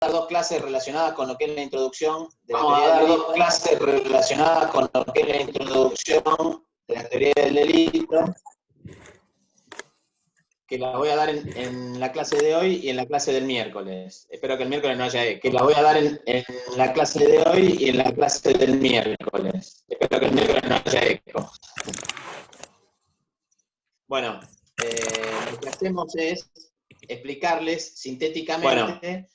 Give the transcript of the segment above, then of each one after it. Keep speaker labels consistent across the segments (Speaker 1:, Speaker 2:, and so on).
Speaker 1: dar dos clases relacionadas con lo que es la introducción de la teoría del delito. Vamos a dar dos clases relacionadas con lo que es la introducción de la teoría del delito, que las voy a dar en la clase de hoy y en la clase del miércoles. Espero que el miércoles no haya eco. Que la voy a dar en la clase de hoy y en la clase del miércoles. Espero que el miércoles no haya eco. Bueno, lo que hacemos es explicarles sintéticamente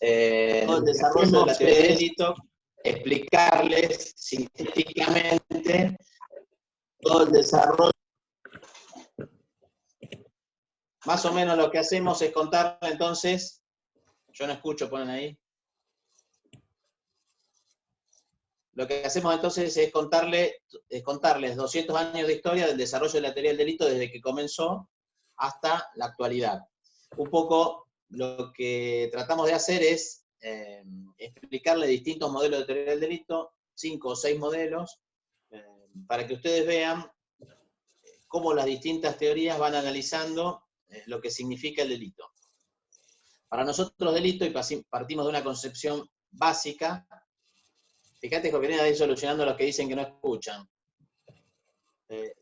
Speaker 1: todo el desarrollo de la teoría del delito, explicarles sintéticamente todo el desarrollo. Más o menos lo que hacemos es contarle entonces, yo no escucho, ponen ahí. Lo que hacemos entonces es contarles 200 años de historia del desarrollo de la teoría del delito desde que comenzó hasta la actualidad. Un poco lo que tratamos de hacer es explicarle distintos modelos de teoría del delito, 5 o 6 modelos, para que ustedes vean cómo las distintas teorías van analizando lo que significa el delito. Para nosotros delito, y partimos de una concepción básica, fíjate que vienen ahí solucionando los que dicen que no escuchan.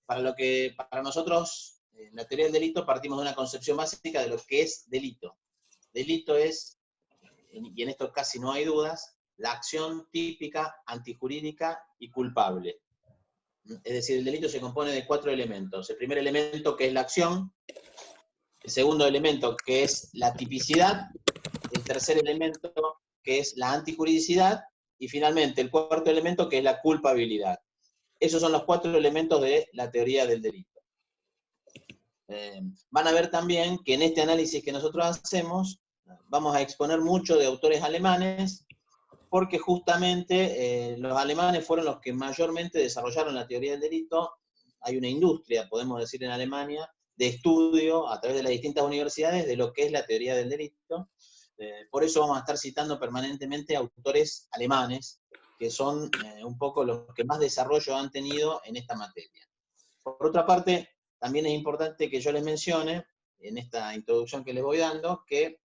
Speaker 1: Para nosotros, en la teoría del delito, partimos de una concepción básica de lo que es delito. Delito es, y en esto casi no hay dudas, la acción típica, antijurídica y culpable. Es decir, el delito se compone de 4 elementos. El primer elemento, que es la acción; el segundo elemento, que es la tipicidad; el tercer elemento, que es la antijuridicidad; y finalmente el cuarto elemento, que es la culpabilidad. Esos son los 4 elementos de la teoría del delito. Van a ver también que en este análisis que nosotros hacemos, vamos a exponer mucho de autores alemanes, porque justamente los alemanes fueron los que mayormente desarrollaron la teoría del delito. Hay una industria, podemos decir en Alemania, de estudio a través de las distintas universidades de lo que es la teoría del delito. Por eso vamos a estar citando permanentemente autores alemanes, que son un poco los que más desarrollo han tenido en esta materia. Por otra parte, también es importante que yo les mencione, en esta introducción que les voy dando, que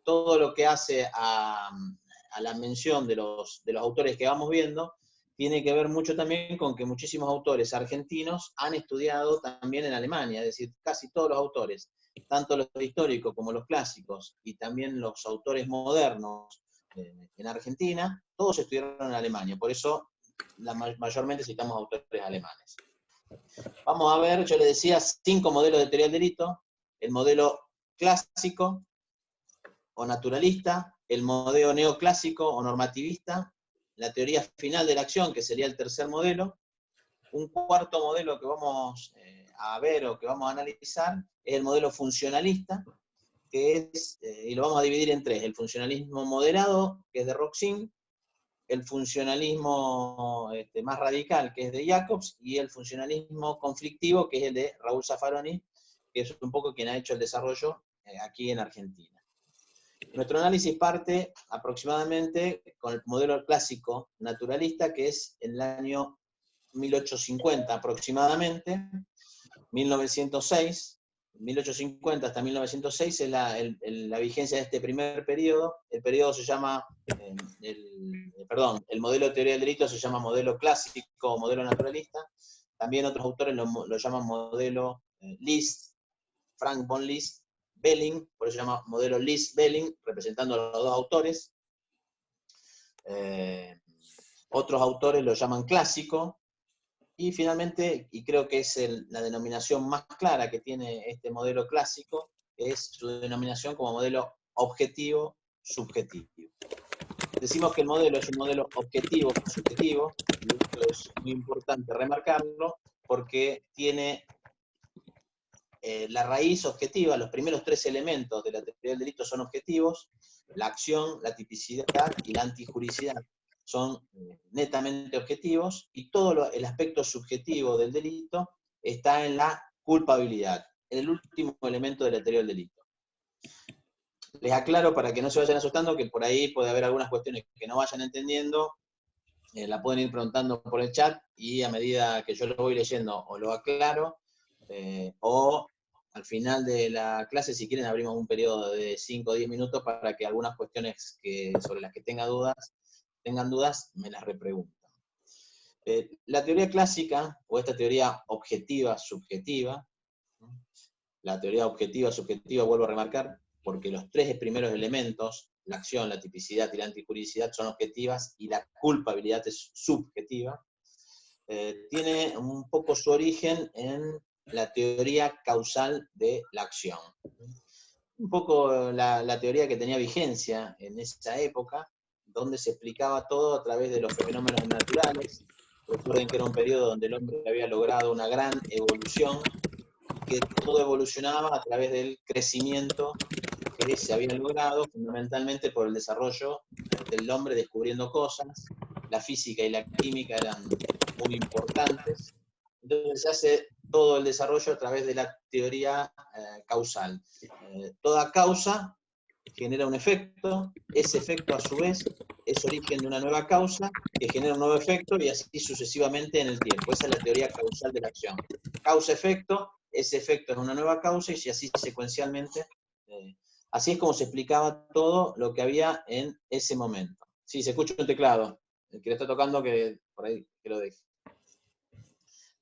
Speaker 1: todo lo que hace a la mención de los autores que vamos viendo, tiene que ver mucho también con que muchísimos autores argentinos han estudiado también en Alemania, es decir, casi todos los autores, tanto los históricos como los clásicos, y también los autores modernos en Argentina, todos estudiaron en Alemania, por eso mayormente citamos autores alemanes. Vamos a ver, yo les decía, 5 modelos de teoría del delito: el modelo clásico o naturalista, el modelo neoclásico o normativista, la teoría final de la acción, que sería el tercer modelo. Un cuarto modelo que vamos a ver o que vamos a analizar es el modelo funcionalista, que es, y lo vamos a dividir en 3, el funcionalismo moderado, que es de Roxin, el funcionalismo más radical, que es de Jacobs, y el funcionalismo conflictivo, que es el de Raúl Zaffaroni, que es un poco quien ha hecho el desarrollo aquí en Argentina. Nuestro análisis parte aproximadamente con el modelo clásico naturalista, que es en el año 1850 aproximadamente, 1906, 1850 hasta 1906 es la vigencia de este primer periodo. El periodo se llama, el modelo de teoría del delito se llama modelo clásico o modelo naturalista. También otros autores lo llaman modelo List, Frank von List, Belling, por eso se llama modelo List-Belling, representando a los dos autores. Otros autores lo llaman clásico. Y finalmente, y creo que es la denominación más clara que tiene este modelo clásico, es su denominación como modelo objetivo-subjetivo. Decimos que el modelo es un modelo objetivo-subjetivo, y esto es muy importante remarcarlo, porque tiene la raíz objetiva. Los primeros 3 elementos de la teoría del delito son objetivos: la acción, la tipicidad y la antijuridicidad son netamente objetivos, y todo el aspecto subjetivo del delito está en la culpabilidad, el último elemento de la teoría del delito. Les aclaro, para que no se vayan asustando, que por ahí puede haber algunas cuestiones que no vayan entendiendo, la pueden ir preguntando por el chat, y a medida que yo lo voy leyendo o lo aclaro, o al final de la clase, si quieren, abrimos un periodo de 5 o 10 minutos para que algunas cuestiones sobre las que tengan dudas, me las repregunten. La teoría clásica, o esta teoría objetiva-subjetiva, la teoría objetiva-subjetiva, vuelvo a remarcar, porque los tres primeros elementos, la acción, la tipicidad y la antijuridicidad, son objetivas y la culpabilidad es subjetiva, tiene un poco su origen en la teoría causal de la acción. Un poco la teoría que tenía vigencia en esa época, donde se explicaba todo a través de los fenómenos naturales. Recuerden que era un periodo donde el hombre había logrado una gran evolución, que todo evolucionaba a través del crecimiento que se había logrado, fundamentalmente por el desarrollo del hombre descubriendo cosas. La física y la química eran muy importantes. Entonces se hace todo el desarrollo a través de la teoría causal. Toda causa genera un efecto, ese efecto a su vez es origen de una nueva causa que genera un nuevo efecto y así sucesivamente en el tiempo. Esa es la teoría causal de la acción. Causa-efecto, ese efecto es una nueva causa y así secuencialmente. Así es como se explicaba todo lo que había en ese momento. Sí, se escucha un teclado. El que le está tocando, que por ahí que lo deje.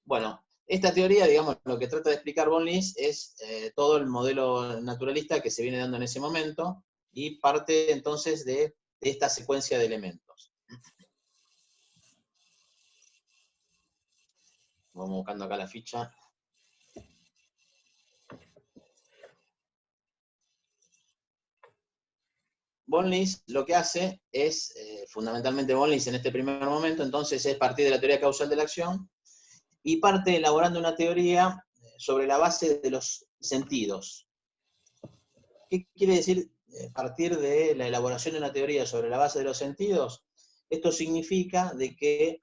Speaker 1: Bueno, esta teoría, digamos, lo que trata de explicar von Lys es todo el modelo naturalista que se viene dando en ese momento y parte entonces de esta secuencia de elementos. Vamos buscando acá la ficha. Von Lys lo que hace es, fundamentalmente von Lys en este primer momento, entonces es partir de la teoría causal de la acción y parte elaborando una teoría sobre la base de los sentidos. ¿Qué quiere decir partir de la elaboración de una teoría sobre la base de los sentidos? Esto significa de que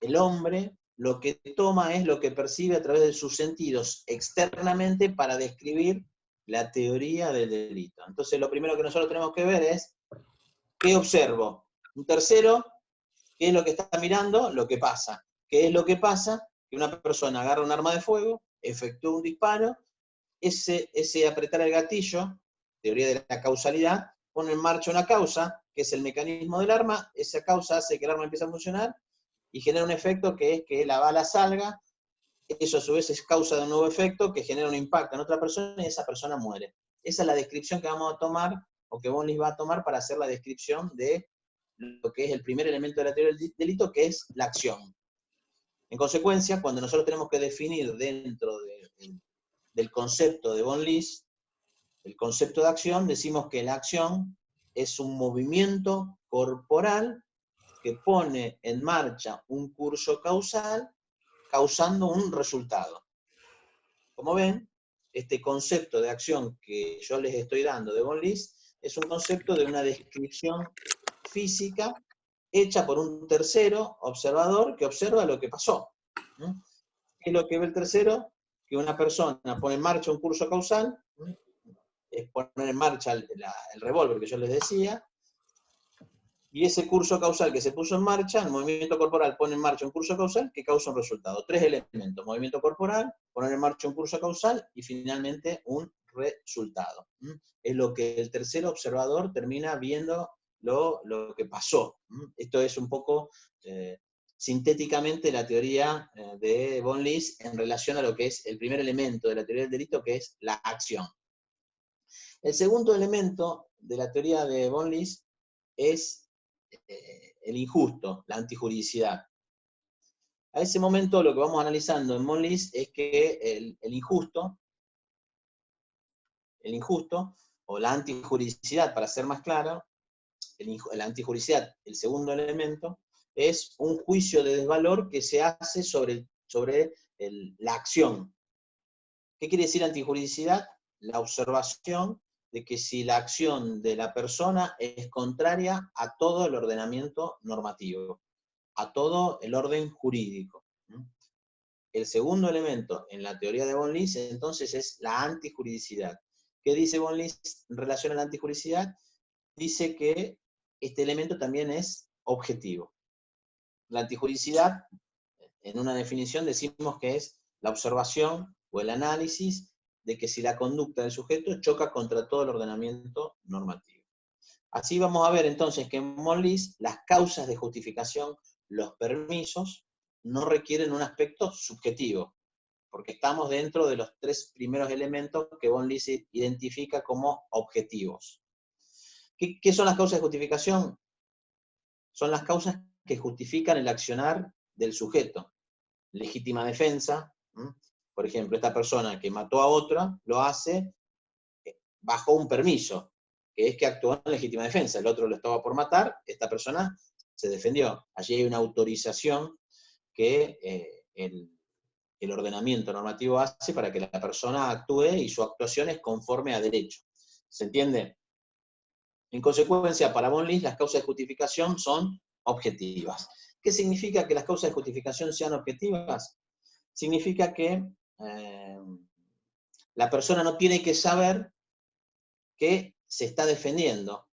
Speaker 1: el hombre lo que toma es lo que percibe a través de sus sentidos externamente para describir la teoría del delito. Entonces lo primero que nosotros tenemos que ver es, ¿qué observo? Un tercero, ¿qué es lo que está mirando? Lo que pasa. ¿Qué es lo que pasa? Que una persona agarra un arma de fuego, efectúa un disparo, ese apretar el gatillo, teoría de la causalidad, pone en marcha una causa, que es el mecanismo del arma, esa causa hace que el arma empiece a funcionar, y genera un efecto que es que la bala salga, eso a su vez es causa de un nuevo efecto que genera un impacto en otra persona y esa persona muere. Esa es la descripción que vamos a tomar, o que von Lys va a tomar para hacer la descripción de lo que es el primer elemento de la teoría del delito, que es la acción. En consecuencia, cuando nosotros tenemos que definir dentro del concepto de von Lys, el concepto de acción, decimos que la acción es un movimiento corporal que pone en marcha un curso causal, causando un resultado. Como ven, este concepto de acción que yo les estoy dando de von Lys es un concepto de una descripción física hecha por un tercero observador que observa lo que pasó. ¿Qué es lo que ve el tercero? Que una persona pone en marcha un curso causal, es poner en marcha el revólver que yo les decía, y ese curso causal que se puso en marcha, el movimiento corporal pone en marcha un curso causal que causa un resultado. Tres elementos: movimiento corporal, poner en marcha un curso causal y finalmente un resultado. Es lo que el tercer observador termina viendo lo que pasó. Esto es un poco sintéticamente la teoría de von Lys en relación a lo que es el primer elemento de la teoría del delito, que es la acción. El segundo elemento de la teoría de von Lys es el injusto, la antijuridicidad. A ese momento lo que vamos analizando en von Lys es que el injusto, o la antijuridicidad, para ser más claro, la antijuridicidad, el segundo elemento, es un juicio de desvalor que se hace sobre la acción. ¿Qué quiere decir antijuridicidad? La observación de que si la acción de la persona es contraria a todo el ordenamiento normativo, a todo el orden jurídico. El segundo elemento en la teoría de von Lys entonces es la antijuridicidad. ¿Qué dice von Lys en relación a la antijuridicidad? Dice que este elemento también es objetivo. La antijuridicidad, en una definición, decimos que es la observación o el análisis de que si la conducta del sujeto choca contra todo el ordenamiento normativo. Así vamos a ver entonces que en von Lise las causas de justificación, los permisos, no requieren un aspecto subjetivo, porque estamos dentro de los 3 primeros elementos que von Lise identifica como objetivos. ¿Qué son las causas de justificación? Son las causas que justifican el accionar del sujeto. Legítima defensa, por ejemplo, esta persona que mató a otra, lo hace bajo un permiso, que es que actuó en legítima defensa. El otro lo estaba por matar, esta persona se defendió. Allí hay una autorización que el ordenamiento normativo hace para que la persona actúe y su actuación es conforme a derecho. ¿Se entiende? En consecuencia, para von Lise, las causas de justificación son objetivas. ¿Qué significa que las causas de justificación sean objetivas? Significa que la persona no tiene que saber que se está defendiendo.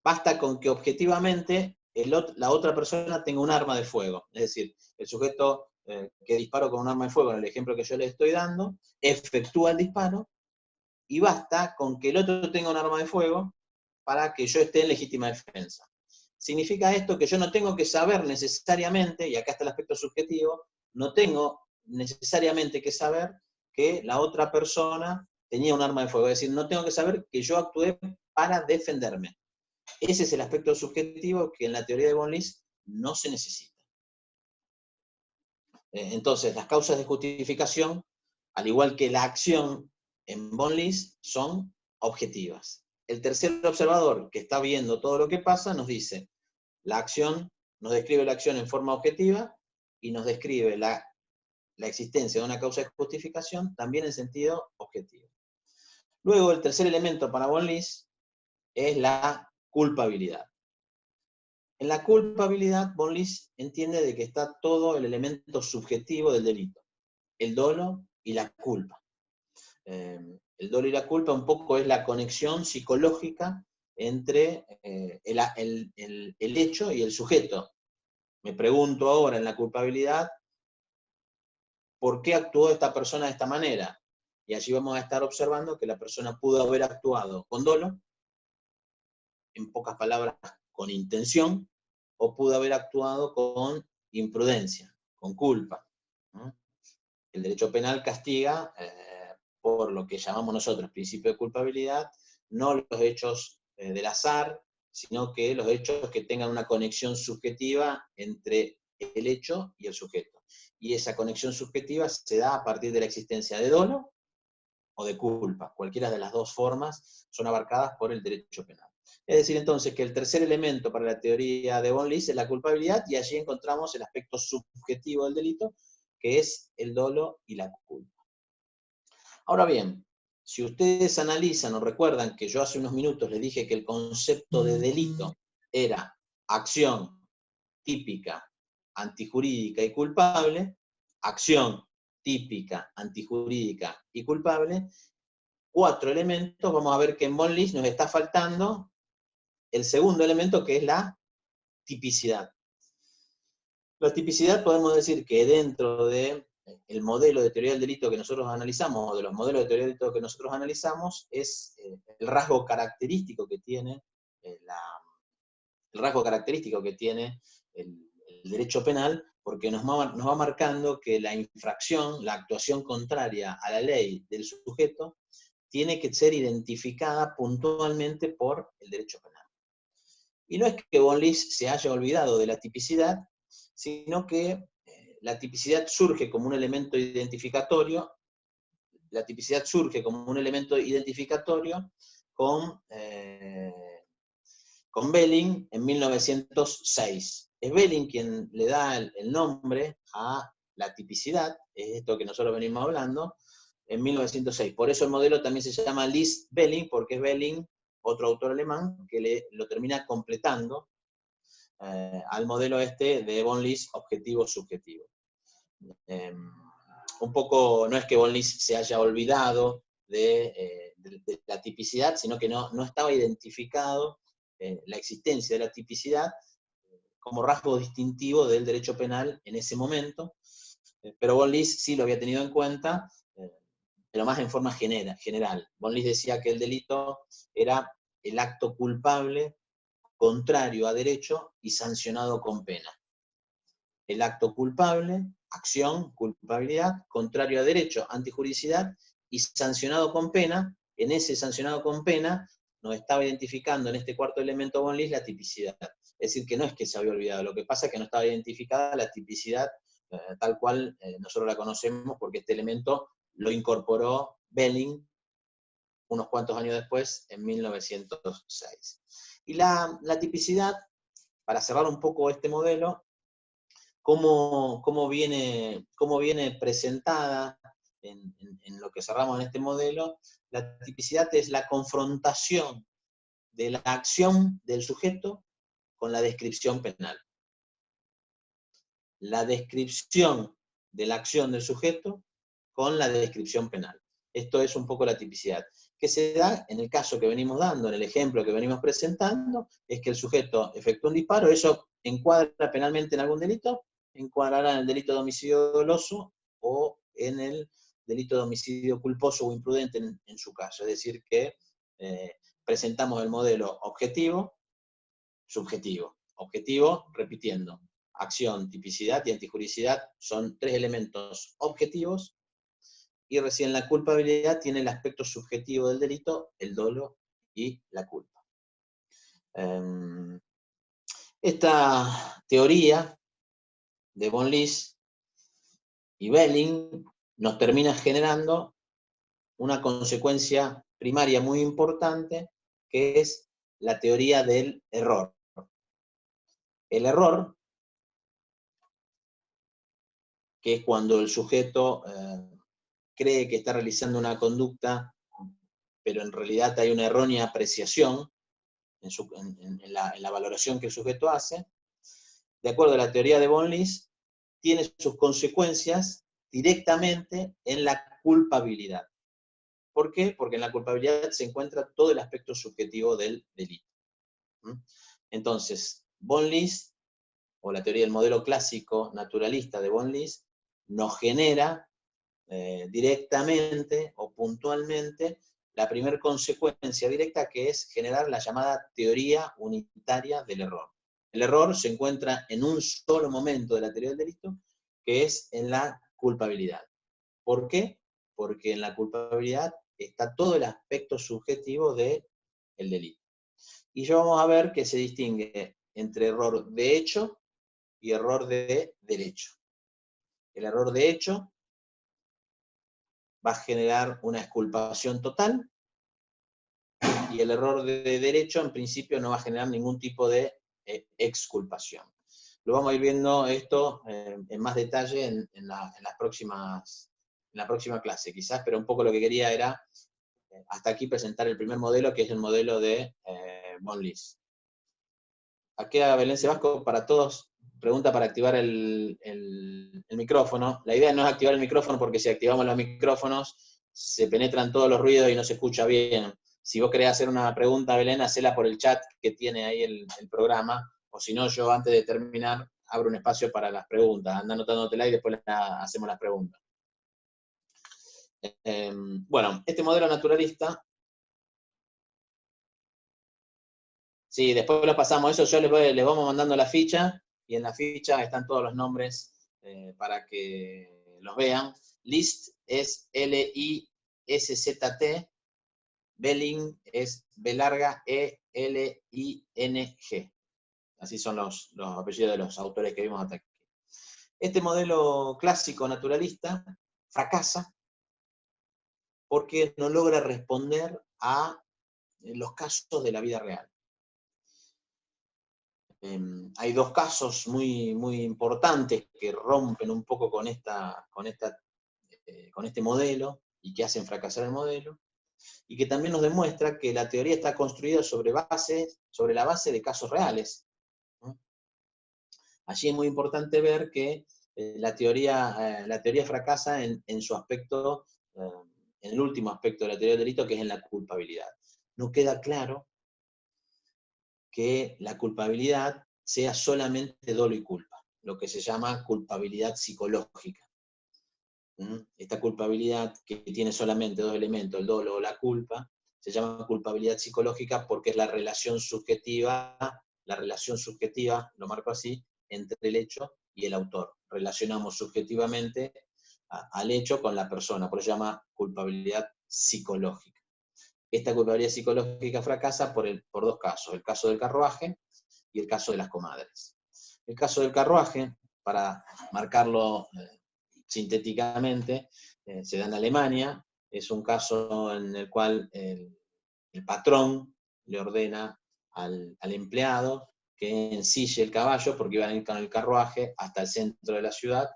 Speaker 1: Basta con que objetivamente la otra persona tenga un arma de fuego. Es decir, el sujeto que disparó con un arma de fuego, en el ejemplo que yo le estoy dando, efectúa el disparo, y basta con que el otro tenga un arma de fuego para que yo esté en legítima defensa. Significa esto que yo no tengo que saber necesariamente, y acá está el aspecto subjetivo, no tengo necesariamente que saber que la otra persona tenía un arma de fuego. Es decir, no tengo que saber que yo actué para defenderme. Ese es el aspecto subjetivo que en la teoría de von Lise no se necesita. Entonces, las causas de justificación, al igual que la acción en von Lise, son objetivas. El tercer observador que está viendo todo lo que pasa nos dice, la acción, nos describe la acción en forma objetiva y nos describe la existencia de una causa de justificación también en sentido objetivo. Luego, el tercer elemento para von Lise es la culpabilidad. En la culpabilidad, von Lise entiende de que está todo el elemento subjetivo del delito, el dolo y la culpa. El dolo y la culpa un poco es la conexión psicológica entre el hecho y el sujeto. Me pregunto ahora en la culpabilidad, ¿por qué actuó esta persona de esta manera? Y allí vamos a estar observando que la persona pudo haber actuado con dolo, en pocas palabras, con intención, o pudo haber actuado con imprudencia, con culpa. El derecho penal castiga por lo que llamamos nosotros principio de culpabilidad, no los hechos del azar, sino que los hechos que tengan una conexión subjetiva entre el hecho y el sujeto. Y esa conexión subjetiva se da a partir de la existencia de dolo o de culpa. Cualquiera de las dos formas son abarcadas por el derecho penal. Es decir, entonces, que el tercer elemento para la teoría de von Lise es la culpabilidad, y allí encontramos el aspecto subjetivo del delito, que es el dolo y la culpa. Ahora bien, si ustedes analizan o recuerdan que yo hace unos minutos les dije que el concepto de delito era acción típica, antijurídica y culpable, acción típica, antijurídica y culpable, 4 elementos, vamos a ver que en von Lise nos está faltando el segundo elemento, que es la tipicidad. La tipicidad podemos decir que dentro del modelo de teoría del delito que nosotros analizamos, o de los modelos de teoría del delito que nosotros analizamos, es el rasgo característico que tiene el derecho penal, porque nos va marcando que la infracción, la actuación contraria a la ley del sujeto, tiene que ser identificada puntualmente por el derecho penal. Y no es que von Lise se haya olvidado de la tipicidad, sino que la tipicidad surge como un elemento identificatorio, con Belling en 1906. Es Belling quien le da el nombre a la tipicidad, es esto que nosotros venimos hablando, en 1906. Por eso el modelo también se llama Lise-Belling, porque es Belling, otro autor alemán, que lo termina completando al modelo de von Lise objetivo-subjetivo. Un poco, no es que von Lise se haya olvidado de la tipicidad, sino que no estaba identificado la existencia de la tipicidad como rasgo distintivo del derecho penal en ese momento. pero von List sí lo había tenido en cuenta, pero más en forma general. Von List decía que el delito era el acto culpable contrario a derecho y sancionado con pena. El acto culpable, acción, culpabilidad, contrario a derecho, antijuricidad, y sancionado con pena. En ese sancionado con pena nos estaba identificando en este cuarto elemento von List la tipicidad. Es decir, que no es que se había olvidado, lo que pasa es que no estaba identificada la tipicidad tal cual nosotros la conocemos, porque este elemento lo incorporó Belling unos cuantos años después, en 1906. Y la tipicidad, para cerrar un poco este modelo, cómo viene presentada en lo que cerramos en este modelo. La tipicidad es la confrontación de la acción del sujeto con la descripción penal. La descripción de la acción del sujeto con la descripción penal. Esto es un poco la tipicidad. Que se da en el caso que venimos dando, en el ejemplo que venimos presentando, es que el sujeto efectúa un disparo, eso encuadra penalmente en algún delito, encuadrará en el delito de homicidio doloso o en el delito de homicidio culposo o imprudente en su caso. Es decir, que presentamos el modelo objetivo, subjetivo. Objetivo, repitiendo, acción, tipicidad y antijuricidad son tres elementos objetivos, y recién la culpabilidad tiene el aspecto subjetivo del delito, el dolo y la culpa. Esta teoría de von List y Belling nos termina generando una consecuencia primaria muy importante, que es la teoría del error. El error, que es cuando el sujeto cree que está realizando una conducta, pero en realidad hay una errónea apreciación en la valoración que el sujeto hace, de acuerdo a la teoría de von List, tiene sus consecuencias directamente en la culpabilidad. ¿Por qué? Porque en la culpabilidad se encuentra todo el aspecto subjetivo del delito. Entonces, von List, o la teoría del modelo clásico naturalista de von List, nos genera directamente o puntualmente la primera consecuencia directa, que es generar la llamada teoría unitaria del error. El error se encuentra en un solo momento de la teoría del delito, que es en la culpabilidad. ¿Por qué? Porque en la culpabilidad está todo el aspecto subjetivo del delito. Y ya vamos a ver que se distingue entre error de hecho y error de derecho. El error de hecho va a generar una exculpación total, y el error de derecho en principio no va a generar ningún tipo de exculpación. Lo vamos a ir viendo esto en más detalle en la próxima clase, quizás, pero un poco lo que quería era hasta aquí presentar el primer modelo, que es el modelo de von List. Aquí a Belén Sebasco, para todos, pregunta para activar el micrófono. La idea no es activar el micrófono, porque si activamos los micrófonos se penetran todos los ruidos y no se escucha bien. Si vos querés hacer una pregunta, Belén, hacela por el chat que tiene ahí el programa, o si no, yo antes de terminar abro un espacio para las preguntas. Anda anotándotela y después hacemos las preguntas. Bueno, este modelo naturalista, sí, después lo pasamos eso, yo les vamos mandando la ficha, y en la ficha están todos los nombres para que los vean. List es L-I-S-Z-T, Belling es B-E-L-I-N-G. Así son los apellidos de los autores que vimos hasta aquí. Este modelo clásico naturalista fracasa porque no logra responder a los casos de la vida real. Hay dos casos muy, muy importantes que rompen un poco con este modelo y que hacen fracasar el modelo, y que también nos demuestra que la teoría está construida sobre la base de casos reales. Allí es muy importante ver que la teoría fracasa en su aspecto, en el último aspecto de la teoría del delito, que es en la culpabilidad. No queda claro que la culpabilidad sea solamente dolo y culpa, lo que se llama culpabilidad psicológica. Esta culpabilidad, que tiene solamente dos elementos, el dolo o la culpa, se llama culpabilidad psicológica porque es la relación subjetiva, lo marco así, entre el hecho y el autor. Relacionamos subjetivamente al hecho con la persona, por eso se llama culpabilidad psicológica. Esta culpabilidad psicológica fracasa por dos casos, el caso del carruaje y el caso de las comadres. El caso del carruaje, para marcarlo sintéticamente, se da en Alemania, es un caso en el cual el patrón le ordena al empleado que ensille el caballo, porque iban a ir con el carruaje hasta el centro de la ciudad,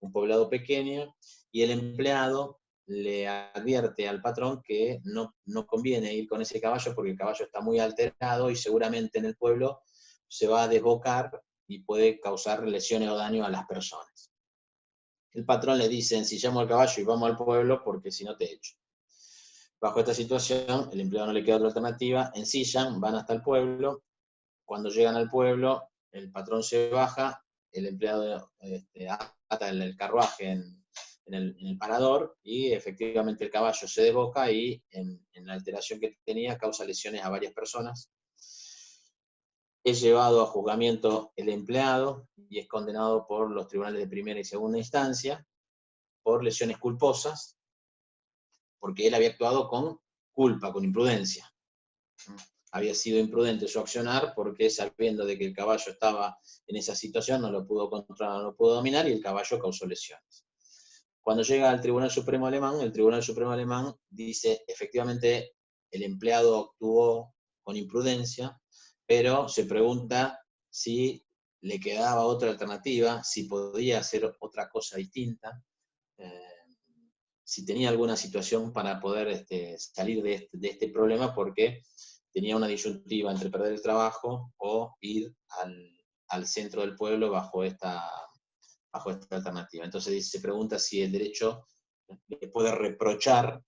Speaker 1: un poblado pequeño, y el empleado le advierte al patrón que no conviene ir con ese caballo porque el caballo está muy alterado y seguramente en el pueblo se va a desbocar y puede causar lesiones o daño a las personas. El patrón le dice, ensillamos el caballo y vamos al pueblo porque si no te echo. Bajo esta situación, el empleado no le queda otra alternativa, ensillan, van hasta el pueblo. Cuando llegan al pueblo, el patrón se baja, el empleado ata el carruaje en el parador y efectivamente el caballo se desboca y en la alteración que tenía causa lesiones a varias personas. Es llevado a juzgamiento el empleado y es condenado por los tribunales de primera y segunda instancia por lesiones culposas, porque él había actuado con culpa, con imprudencia. Había sido imprudente su accionar porque sabiendo de que el caballo estaba en esa situación no lo pudo controlar, no lo pudo dominar y el caballo causó lesiones. Cuando llega al Tribunal Supremo Alemán, el Tribunal Supremo Alemán dice efectivamente el empleado actuó con imprudencia, pero se pregunta si le quedaba otra alternativa, si podía hacer otra cosa distinta, si tenía alguna situación para poder salir de este problema, porque tenía una disyuntiva entre perder el trabajo o ir al centro del pueblo bajo esta alternativa. Entonces se pregunta si el derecho le puede reprochar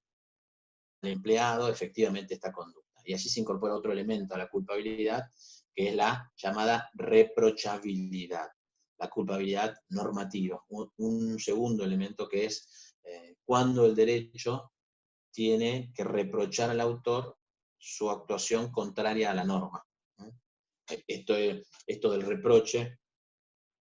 Speaker 1: al empleado efectivamente esta conducta. Y allí se incorpora otro elemento a la culpabilidad, que es la llamada reprochabilidad, la culpabilidad normativa. Un segundo elemento que es cuando el derecho tiene que reprochar al autor su actuación contraria a la norma. Esto del reproche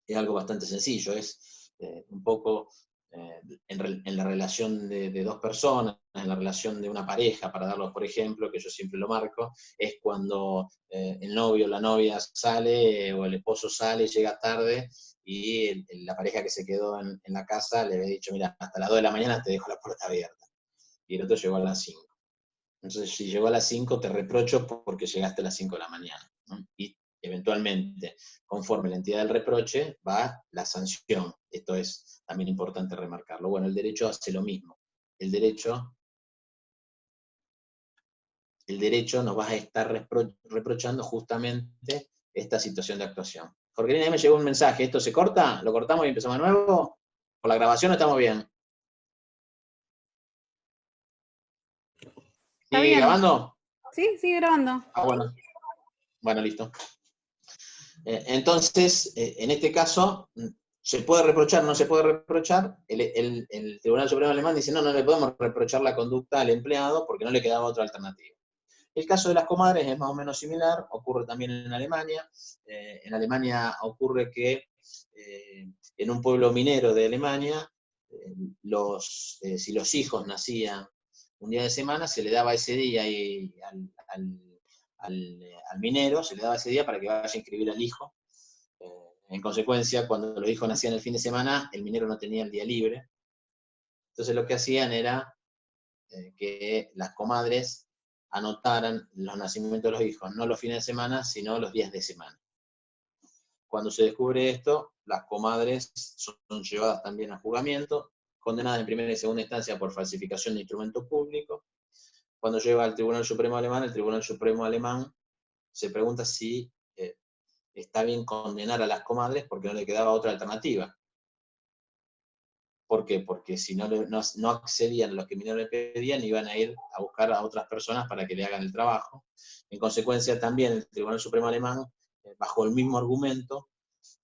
Speaker 1: es algo bastante sencillo, es un poco en la relación de dos personas, en la relación de una pareja, para darlos por ejemplo, que yo siempre lo marco, es cuando el novio o la novia sale o el esposo sale y llega tarde y la pareja que se quedó en la casa le había dicho, mira, hasta las 2 de la mañana te dejo la puerta abierta. Y el otro llegó a las 5. Entonces, si llegó a las 5, te reprocho porque llegaste a las 5 de la mañana, ¿no? Y eventualmente, conforme la entidad del reproche, va la sanción. Esto es también importante remarcarlo. Bueno, el derecho hace lo mismo. El derecho nos va a estar reprochando justamente esta situación de actuación. Jorgelina, me llegó un mensaje. ¿Esto se corta? ¿Lo cortamos y empezamos de nuevo? ¿Por la grabación estamos bien? ¿Sigue grabando?
Speaker 2: Sí, sigue grabando.
Speaker 1: Ah, bueno. Bueno, listo. Entonces, en este caso, ¿se puede reprochar? ¿No se puede reprochar? El Tribunal Supremo Alemán dice, no le podemos reprochar la conducta al empleado porque no le quedaba otra alternativa. El caso de las comadres es más o menos similar, ocurre también en Alemania. En Alemania ocurre que en un pueblo minero de Alemania, si los hijos nacían un día de semana, se le daba ese día y al minero, se le daba ese día para que vaya a inscribir al hijo. En consecuencia, cuando los hijos nacían el fin de semana, el minero no tenía el día libre. Entonces lo que hacían era que las comadres anotaran los nacimientos de los hijos, no los fines de semana, sino los días de semana. Cuando se descubre esto, las comadres son llevadas también a juzgamiento, condenadas en primera y segunda instancia por falsificación de instrumento público. Cuando llega al Tribunal Supremo Alemán, el Tribunal Supremo Alemán se pregunta si está bien condenar a las comadres porque no le quedaba otra alternativa. ¿Por qué? Porque si no accedían a lo que el minero le pedían, iban a ir a buscar a otras personas para que le hagan el trabajo. En consecuencia, también el Tribunal Supremo Alemán, bajo el mismo argumento,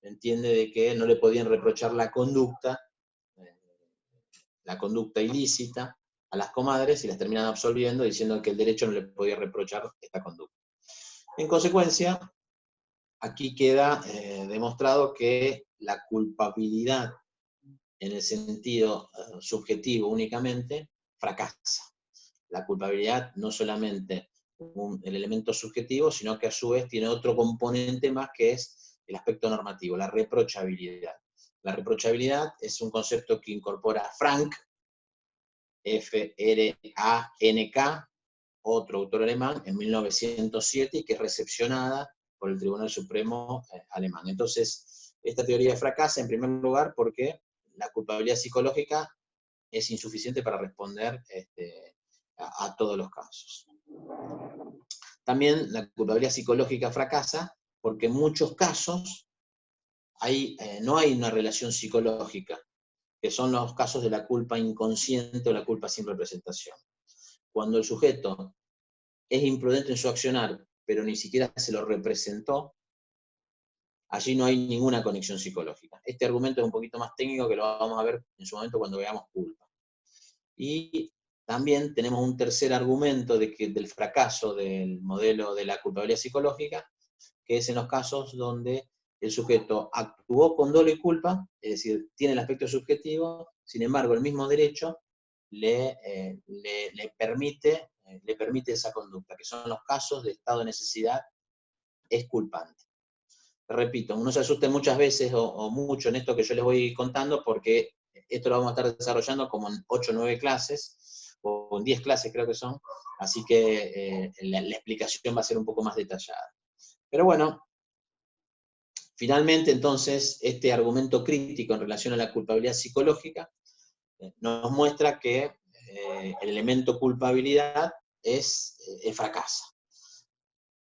Speaker 1: entiende de que no le podían reprochar la conducta la conducta ilícita a las comadres y las terminan absolviendo diciendo que el derecho no le podía reprochar esta conducta. En consecuencia, aquí queda demostrado que la culpabilidad en el sentido subjetivo únicamente fracasa. La culpabilidad no solamente el elemento subjetivo, sino que a su vez tiene otro componente más que es el aspecto normativo, la reprochabilidad. La reprochabilidad es un concepto que incorpora Frank, F-R-A-N-K, otro autor alemán, en 1907, y que es recepcionada por el Tribunal Supremo alemán. Entonces, esta teoría fracasa en primer lugar porque la culpabilidad psicológica es insuficiente para responder a todos los casos. También la culpabilidad psicológica fracasa porque en muchos casos no hay una relación psicológica, que son los casos de la culpa inconsciente o la culpa sin representación. Cuando el sujeto es imprudente en su accionar, pero ni siquiera se lo representó, allí no hay ninguna conexión psicológica. Este argumento es un poquito más técnico, que lo vamos a ver en su momento cuando veamos culpa. Y también tenemos un tercer argumento del fracaso del modelo de la culpabilidad psicológica, que es en los casos donde el sujeto actuó con dolo y culpa, es decir, tiene el aspecto subjetivo, sin embargo el mismo derecho le permite esa conducta, que son los casos de estado de necesidad exculpante. Repito, no se asusten muchas veces o mucho en esto que yo les voy contando, porque esto lo vamos a estar desarrollando como en 8 o 9 clases, o en 10 clases creo que son, así que la explicación va a ser un poco más detallada. Pero bueno, finalmente entonces este argumento crítico en relación a la culpabilidad psicológica nos muestra que el elemento culpabilidad fracasa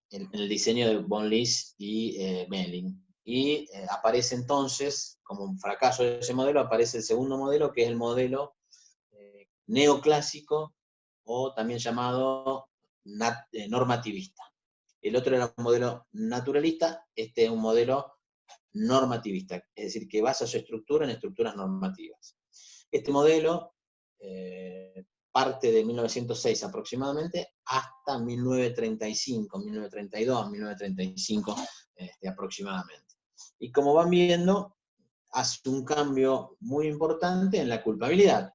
Speaker 1: en el diseño de von List y Melling. Y aparece entonces, como un fracaso de ese modelo, aparece el segundo modelo, que es el modelo neoclásico, o también llamado normativista. El otro era un modelo naturalista, este es un modelo normativista, es decir, que basa su estructura en estructuras normativas. Este modelo parte de 1906 aproximadamente hasta 1935, 1932, 1935 aproximadamente. Y como van viendo, hace un cambio muy importante en la culpabilidad.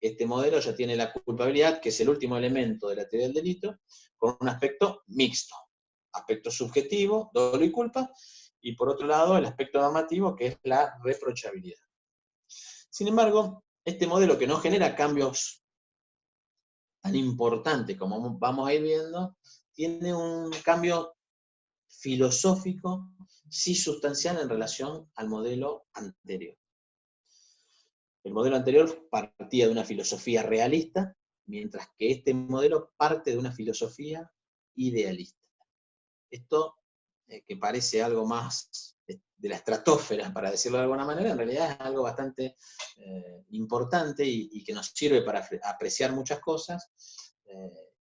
Speaker 1: Este modelo ya tiene la culpabilidad, que es el último elemento de la teoría del delito, con un aspecto mixto. Aspecto subjetivo, dolo y culpa, y por otro lado el aspecto normativo, que es la reprochabilidad. Sin embargo, este modelo, que no genera cambios tan importantes como vamos a ir viendo, tiene un cambio filosófico sí sustancial en relación al modelo anterior. El modelo anterior partía de una filosofía realista, mientras que este modelo parte de una filosofía idealista. Esto, que parece algo más de la estratosfera, para decirlo de alguna manera, en realidad es algo bastante importante y que nos sirve para apreciar muchas cosas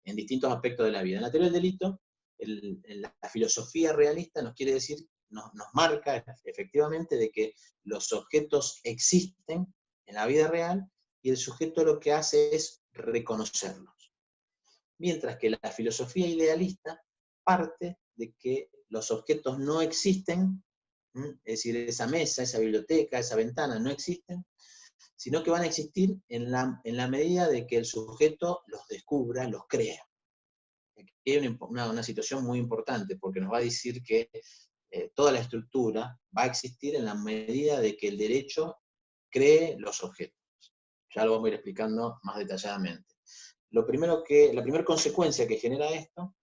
Speaker 1: en distintos aspectos de la vida. En la teoría del delito, la filosofía realista nos quiere decir, nos marca efectivamente de que los objetos existen en la vida real y el sujeto lo que hace es reconocerlos. Mientras que la filosofía idealista parte de que los objetos no existen, es decir, esa mesa, esa biblioteca, esa ventana no existen, sino que van a existir en la medida de que el sujeto los descubra, los crea. Aquí hay una situación muy importante, porque nos va a decir que toda la estructura va a existir en la medida de que el derecho cree los objetos. Ya lo vamos a ir explicando más detalladamente. La primera consecuencia que genera esto,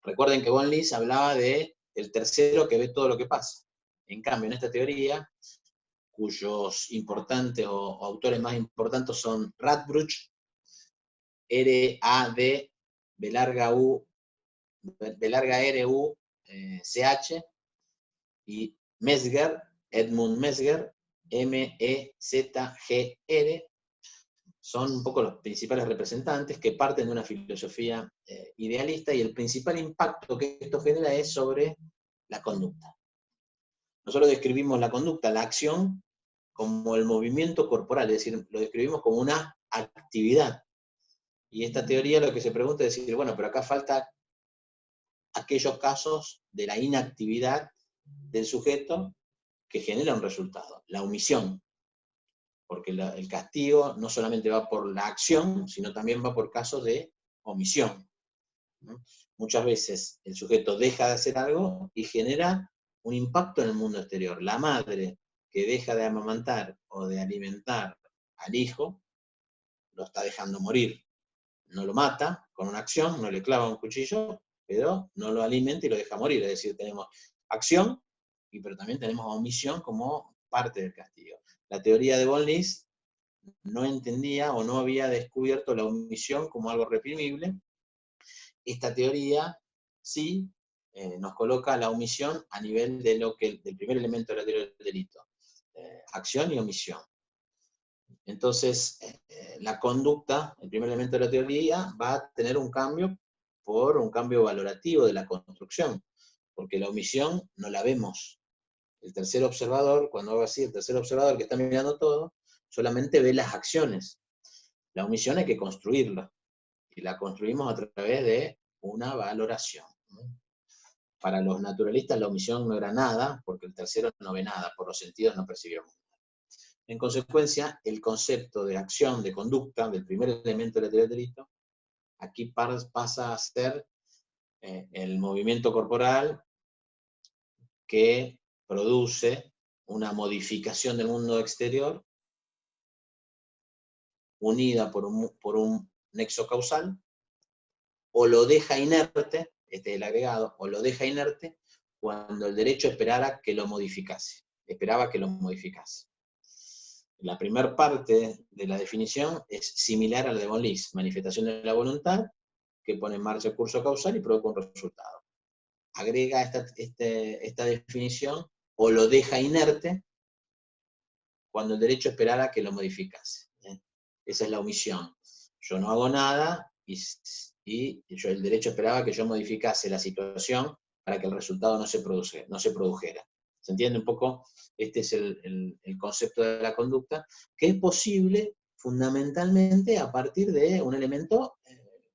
Speaker 1: recuerden que von List hablaba del tercero que ve todo lo que pasa. En cambio, en esta teoría, cuyos importantes o autores más importantes son Radbruch, R-A-D, B larga R-U-C-H, y Mesger, Edmund Mesger, M-E-Z-G-R, son un poco los principales representantes que parten de una filosofía idealista, y el principal impacto que esto genera es sobre la conducta. Nosotros describimos la conducta, la acción, como el movimiento corporal, es decir, lo describimos como una actividad. Y esta teoría lo que se pregunta es decir, bueno, pero acá falta aquellos casos de la inactividad del sujeto que genera un resultado, la omisión. Porque el castigo no solamente va por la acción, sino también va por casos de omisión, ¿no? Muchas veces el sujeto deja de hacer algo y genera un impacto en el mundo exterior. La madre que deja de amamantar o de alimentar al hijo, lo está dejando morir. No lo mata con una acción, no le clava un cuchillo, pero no lo alimenta y lo deja morir. Es decir, tenemos acción, pero también tenemos omisión como parte del castigo. La teoría de von List no entendía o no había descubierto la omisión como algo reprimible. Esta teoría sí nos coloca la omisión a nivel de del primer elemento de la teoría del delito, acción y omisión. Entonces, la conducta, el primer elemento de la teoría, va a tener un cambio por un cambio valorativo de la construcción, porque la omisión no la vemos. El tercer observador, cuando hago así, el tercer observador que está mirando todo, solamente ve las acciones. La omisión hay que construirla, y la construimos a través de una valoración. Para los naturalistas la omisión no era nada, porque el tercero no ve nada, por los sentidos no percibimos nada. En consecuencia, el concepto de acción, de conducta, del primer elemento de la teoría del delito, aquí pasa a ser el movimiento corporal que produce una modificación del mundo exterior unida por un nexo causal, o lo deja inerte, este es el agregado, o lo deja inerte cuando el derecho esperaba que lo modificase. La primera parte de la definición es similar a la de von List, manifestación de la voluntad, que pone en marcha el curso causal y provoca un resultado. Agrega esta definición, o lo deja inerte cuando el derecho esperara que lo modificase. Esa es la omisión. Yo no hago nada y el derecho esperaba que yo modificase la situación para que el resultado no se produjera. ¿Se entiende un poco? Este es el concepto de la conducta, que es posible fundamentalmente a partir de un elemento,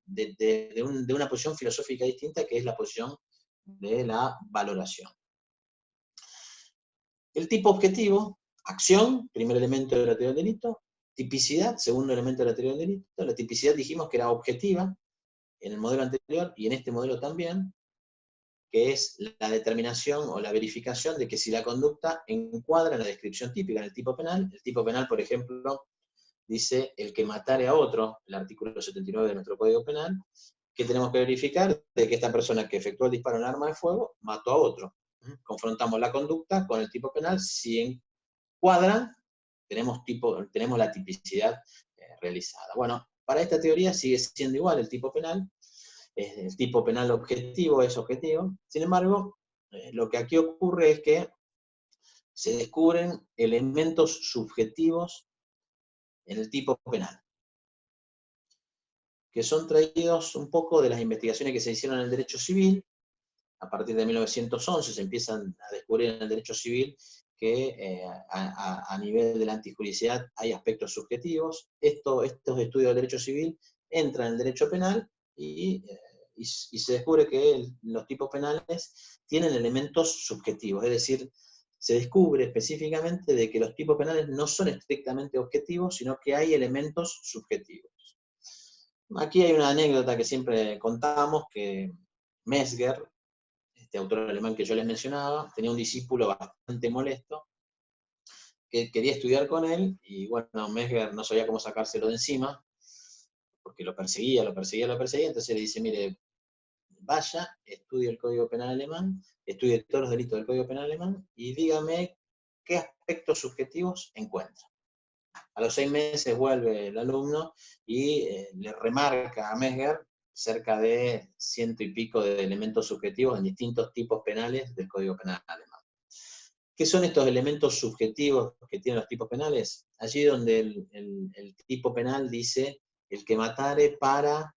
Speaker 1: de una posición filosófica distinta, que es la posición de la valoración. El tipo objetivo, acción, primer elemento de la teoría del delito; tipicidad, segundo elemento de la teoría del delito. La tipicidad dijimos que era objetiva en el modelo anterior y en este modelo también, que es la determinación o la verificación de que si la conducta encuadra en la descripción típica, en el tipo penal, por ejemplo, dice el que matare a otro, el artículo 79 de nuestro Código Penal, que tenemos que verificar de que esta persona que efectuó el disparo en arma de fuego mató a otro. Confrontamos la conducta con el tipo penal, si encuadran, tenemos la tipicidad realizada. Bueno, para esta teoría sigue siendo igual el tipo penal objetivo es objetivo. Sin embargo, lo que aquí ocurre es que se descubren elementos subjetivos en el tipo penal, que son traídos un poco de las investigaciones que se hicieron en el derecho civil. A partir de 1911 se empiezan a descubrir en el derecho civil que a nivel de la antijudicialidad hay aspectos subjetivos. Estos estudios del derecho civil entran en el derecho penal y se descubre que los tipos penales tienen elementos subjetivos, es decir, se descubre específicamente de que los tipos penales no son estrictamente objetivos, sino que hay elementos subjetivos. Aquí hay una anécdota que siempre contamos, que Mesger, este autor alemán que yo les mencionaba, tenía un discípulo bastante molesto, que quería estudiar con él, y bueno, Mesger no sabía cómo sacárselo de encima, porque lo perseguía, entonces le dice, mire, vaya, estudie el Código Penal alemán, estudie todos los delitos del Código Penal alemán, y dígame qué aspectos subjetivos encuentra. A los 6 meses vuelve el alumno y le remarca a Mesger cerca de 100 y pico de elementos subjetivos en distintos tipos penales del Código Penal alemán. ¿Qué son estos elementos subjetivos que tienen los tipos penales? Allí donde el tipo penal dice el que matare para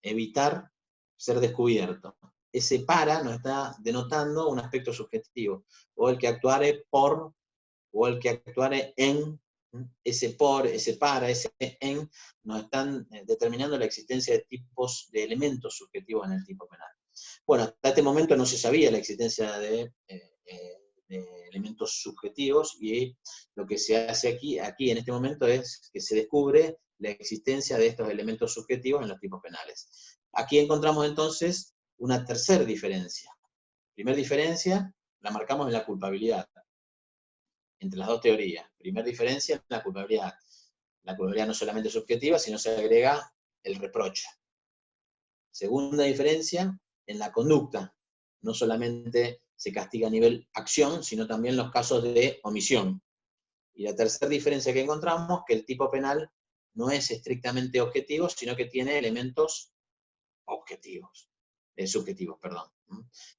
Speaker 1: evitar ser descubierto. Ese para nos está denotando un aspecto subjetivo. O el que actuare por o el que actuare en, ese por, ese para, ese en, nos están determinando la existencia de tipos, de elementos subjetivos en el tipo penal. Bueno, hasta este momento no se sabía la existencia de elementos subjetivos, y lo que se hace aquí en este momento es que se descubre la existencia de estos elementos subjetivos en los tipos penales. Aquí encontramos entonces una tercera diferencia. Primera diferencia la marcamos en la culpabilidad, entre las dos teorías. Primera diferencia en la culpabilidad. La culpabilidad no es solamente subjetiva, sino se agrega el reproche. Segunda diferencia en la conducta. No solamente se castiga a nivel acción, sino también los casos de omisión. Y la tercera diferencia que encontramos, que el tipo penal no es estrictamente objetivo, sino que tiene elementos objetivos, subjetivos, perdón.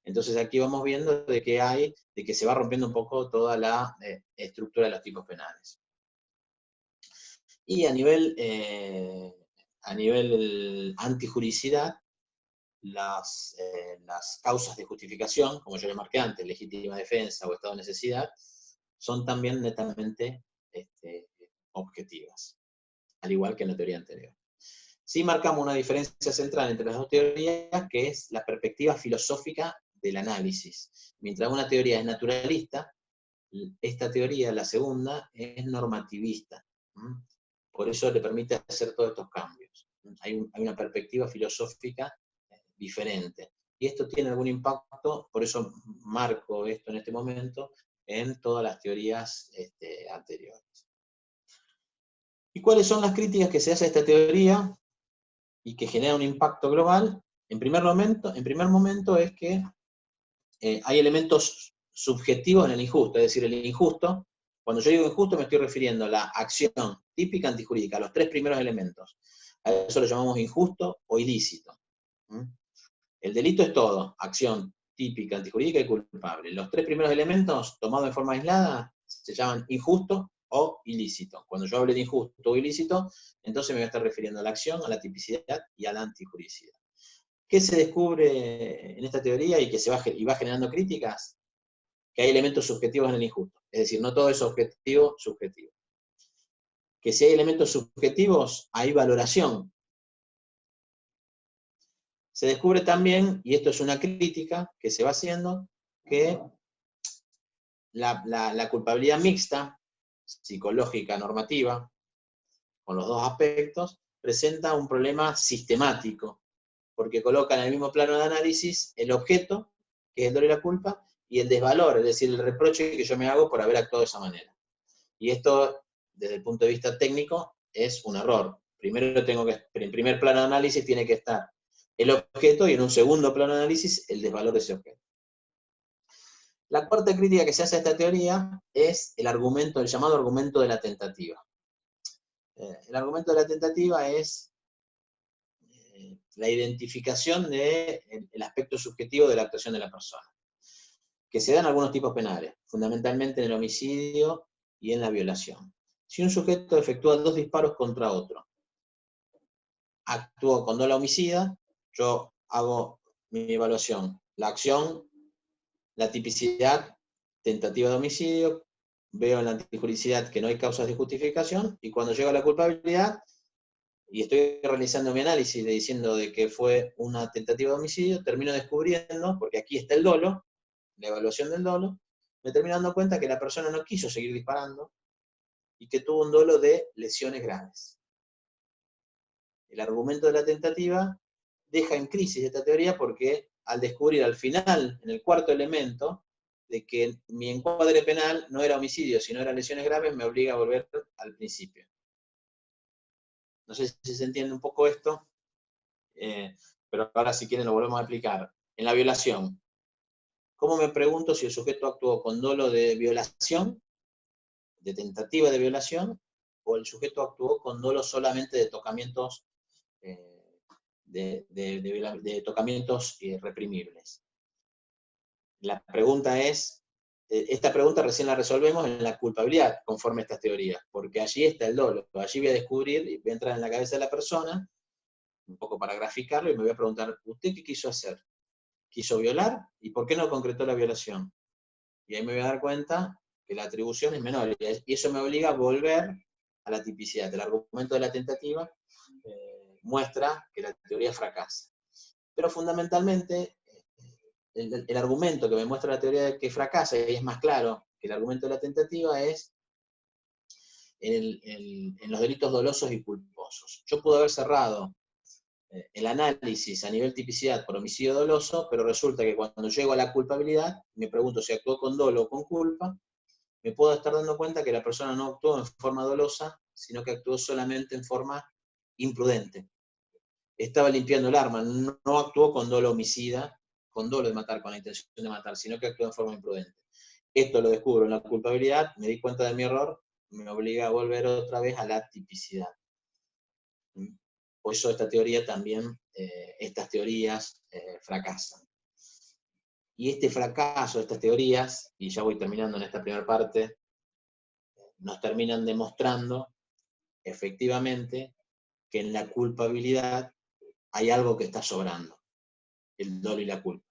Speaker 1: Entonces aquí vamos viendo de que se va rompiendo un poco toda la estructura de los tipos penales. Y a nivel antijuricidad, las causas de justificación, como yo le marqué antes, legítima defensa o estado de necesidad, son también netamente objetivas, al igual que en la teoría anterior. Sí marcamos una diferencia central entre las dos teorías, que es la perspectiva filosófica del análisis. Mientras una teoría es naturalista, esta teoría, la segunda, es normativista. Por eso le permite hacer todos estos cambios. Hay una perspectiva filosófica diferente. Y esto tiene algún impacto, por eso marco esto en este momento, en todas las teorías anteriores. ¿Y cuáles son las críticas que se hace a esta teoría y que genera un impacto global? En primer momento es que hay elementos subjetivos en el injusto, es decir, el injusto, cuando yo digo injusto me estoy refiriendo a la acción típica antijurídica, a los tres primeros elementos. A eso lo llamamos injusto o ilícito. El delito es todo, acción típica, antijurídica y culpable. Los tres primeros elementos, tomados de forma aislada, se llaman injusto o ilícito. Cuando yo hable de injusto o ilícito, entonces me voy a estar refiriendo a la acción, a la tipicidad y a la antijuricidad. ¿Qué se descubre en esta teoría y que va generando críticas? Que hay elementos subjetivos en el injusto. Es decir, no todo es objetivo, subjetivo. Que si hay elementos subjetivos, hay valoración. Se descubre también, y esto es una crítica que se va haciendo, que la culpabilidad mixta, psicológica, normativa, con los dos aspectos, presenta un problema sistemático, porque coloca en el mismo plano de análisis el objeto, que es el dolor y la culpa, y el desvalor, es decir, el reproche que yo me hago por haber actuado de esa manera. Y esto, desde el punto de vista técnico, es un error. En primer plano de análisis tiene que estar el objeto y en un segundo plano de análisis el desvalor de ese objeto. La cuarta crítica que se hace a esta teoría es el llamado argumento de la tentativa. El argumento de la tentativa es la identificación del aspecto subjetivo de la actuación de la persona, que se da en algunos tipos penales, fundamentalmente en el homicidio y en la violación. Si un sujeto efectúa dos disparos contra otro, actúo con dolo homicida, yo hago mi evaluación. La acción, la tipicidad, tentativa de homicidio, veo en la antijuricidad que no hay causas de justificación, y cuando llego a la culpabilidad, y estoy realizando mi análisis diciendo de que fue una tentativa de homicidio, termino descubriendo, porque aquí está el dolo, la evaluación del dolo, me termino dando cuenta que la persona no quiso seguir disparando, y que tuvo un dolo de lesiones graves. El argumento de la tentativa deja en crisis esta teoría porque al descubrir al final, en el cuarto elemento, de que mi encuadre penal no era homicidio, sino era lesiones graves, me obliga a volver al principio. No sé si se entiende un poco esto, pero ahora si quieren lo volvemos a explicar. En la violación, ¿cómo me pregunto si el sujeto actuó con dolo de violación, de tentativa de violación, o el sujeto actuó con dolo solamente de tocamientos de tocamientos reprimibles? La pregunta es, esta pregunta recién la resolvemos en la culpabilidad, conforme a estas teorías, porque allí está el dolo, allí voy a descubrir y voy a entrar en la cabeza de la persona, un poco para graficarlo, y me voy a preguntar, ¿usted qué quiso hacer? ¿Quiso violar? ¿Y por qué no concretó la violación? Y ahí me voy a dar cuenta que la atribución es menor, y eso me obliga a volver a la tipicidad. El argumento de la tentativa muestra que la teoría fracasa. Pero fundamentalmente, el argumento que me muestra la teoría de que fracasa, y es más claro que el argumento de la tentativa, es en los delitos dolosos y culposos. Yo pude haber cerrado el análisis a nivel tipicidad por homicidio doloso, pero resulta que cuando llego a la culpabilidad, me pregunto si actuó con dolo o con culpa, me puedo estar dando cuenta que la persona no actuó en forma dolosa, sino que actuó solamente en forma imprudente. Estaba limpiando el arma, no actuó con dolo homicida, con dolo de matar, con la intención de matar, sino que actuó en forma imprudente. Esto lo descubro en la culpabilidad, me di cuenta de mi error, me obliga a volver otra vez a la tipicidad. Por eso esta teoría también, estas teorías fracasan. Y este fracaso de estas teorías, y ya voy terminando en esta primera parte, nos terminan demostrando efectivamente que en la culpabilidad hay algo que está sobrando, el dolo y la culpa.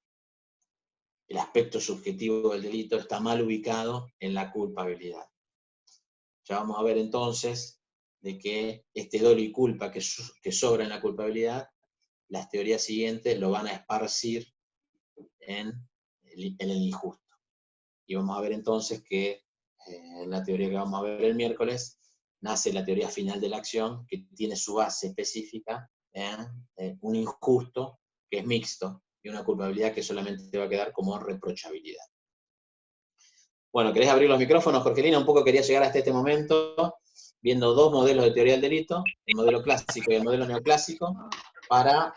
Speaker 1: El aspecto subjetivo del delito está mal ubicado en la culpabilidad. Ya vamos a ver entonces de que este dolo y culpa que sobra en la culpabilidad, las teorías siguientes lo van a esparcir en el injusto. Y vamos a ver entonces que en la teoría que vamos a ver el miércoles, nace la teoría final de la acción, que tiene su base específica en un injusto que es mixto, y una culpabilidad que solamente va a quedar como reprochabilidad. Bueno, ¿querés abrir los micrófonos, Jorgelina? Un poco quería llegar hasta este momento, viendo dos modelos de teoría del delito, el modelo clásico y el modelo neoclásico, para